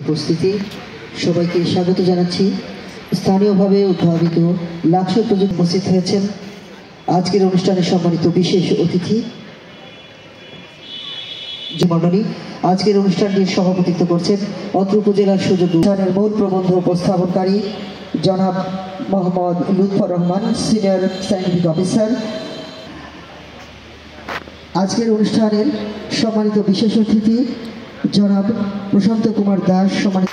উপস্থিতি সবাইকে স্বাগত জানাচ্ছি। স্থানীয়ভাবে উদ্ভাবিত লাক্স প্রযুক্তি উপস্থিত হয়েছেন আজকের অনুষ্ঠানের সম্মানিত বিশেষ অতিথি যে মণ্ডলী। আজকের অনুষ্ঠানটির সভাপতিত্ব করছেন অত্র উপজেলার সুযোগ অনুষ্ঠানের মূল প্রবন্ধ উপস্থাপনকারী জনাব Mohammad Lutfor Rahman, senior scientific officer. আজকের অনুষ্ঠানের সম্মানিত বিশেষ অতিথি জনাব প্রশান্ত কুমার দাস, সম্মানিত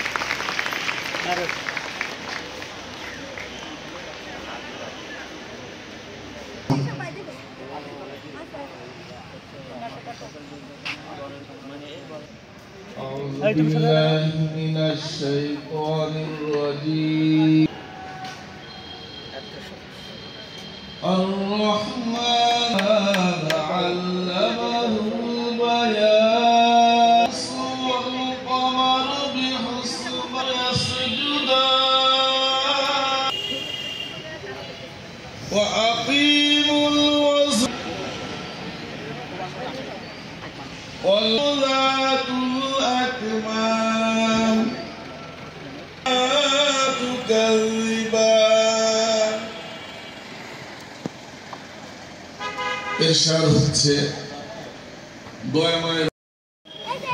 وأقيموا الوزن وَاللَّاتُ الْأَكْمَامِ لَا تُكَذِّبَانِ। এরশাদ হচ্ছে দয়াময়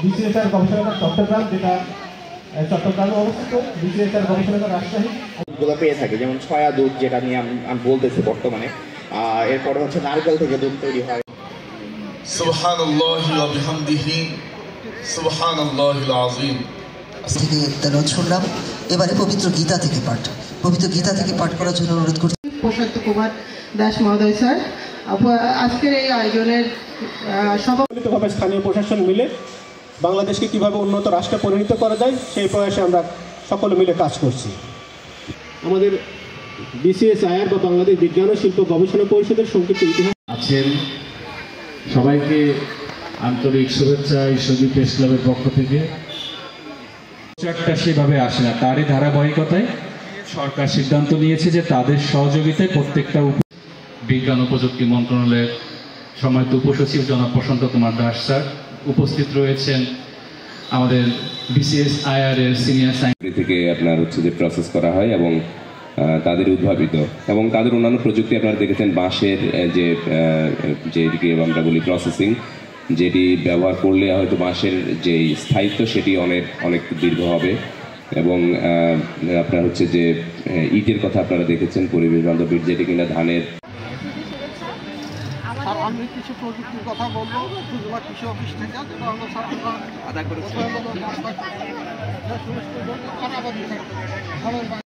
বিসিএসআর গবেষণাগার চট্টগ্রাম, যেটা চট্টগ্রামে অবস্থিত। বিসিএসআর গবেষণাগার রাজশাহী গুলো পেয়ে থাকে, যেমন ছয়া দুধ যেটা নিয়ে আমি বলতেছি বর্তমানে। এরপরে হচ্ছে নারকেল থেকে দুধ তৈরি হয়। সুবহানাল্লাহি ওয়া বিহামদিহি সুবহানাল্লাহিল আযীম থেকে তেলাওয়াত শুনলাম। এবারে পবিত্র গীতা থেকে পাঠ করার জন্য অনুরোধ করছি প্রশান্ত কুমার দাস মহোদয় স্যার। আজকের এই আয়োজনের সম্মিলিতভাবে স্থানীয় প্রশাসন মিলে বাংলাদেশকে কিভাবে উন্নত রাষ্ট্রে পরিণত করা যায় সেই প্রয়াসে আমরা সকলে মিলে কাজ করছি। আমাদের বিসিএসআইআর বা বাংলাদেশ বিজ্ঞান ও শিল্প গবেষণা পরিষদের সংক্ষিপ্ত ইতিহাস আছেন। সবাইকে আন্তরিক শুভেচ্ছা ঈশ্বরদী প্রেস ক্লাবের পক্ষ থেকে। একটা সেভাবে আসে না, তারই ধারাবাহিকতায় সরকার সিদ্ধান্ত নিয়েছে যে তাদের সহযোগিতায় প্রত্যেকটা বিজ্ঞান ও প্রযুক্তি মন্ত্রণালয়ের সম্মানিত উপসচিব জনাব প্রশান্ত কুমার দাস স্যার উপস্থিত রয়েছেন। আমাদের বিসিএসআইআর এর সিনিয়র সায়েন্টিস্ট থেকে আপনার হচ্ছে যে প্রসেস করা হয় এবং তাদের উদ্ভাবিত এবং তাদের অন্যান্য প্রযুক্তি আপনারা দেখেছেন। বাঁশের যেটিকে আমরা বলি প্রসেসিং, যেটি ব্যবহার করলে হয়তো বাঁশের যে স্থায়িত্ব সেটি অনেক দীর্ঘ হবে। এবং আপনার হচ্ছে যে ইটের কথা আপনারা দেখেছেন, পরিবেশ বান্ধব ইট, যেটি কিনা ধানের। আমি কিছু প্রযুক্তির কথা বলবো কৃষি অফিস থেকে, যেটা আমরা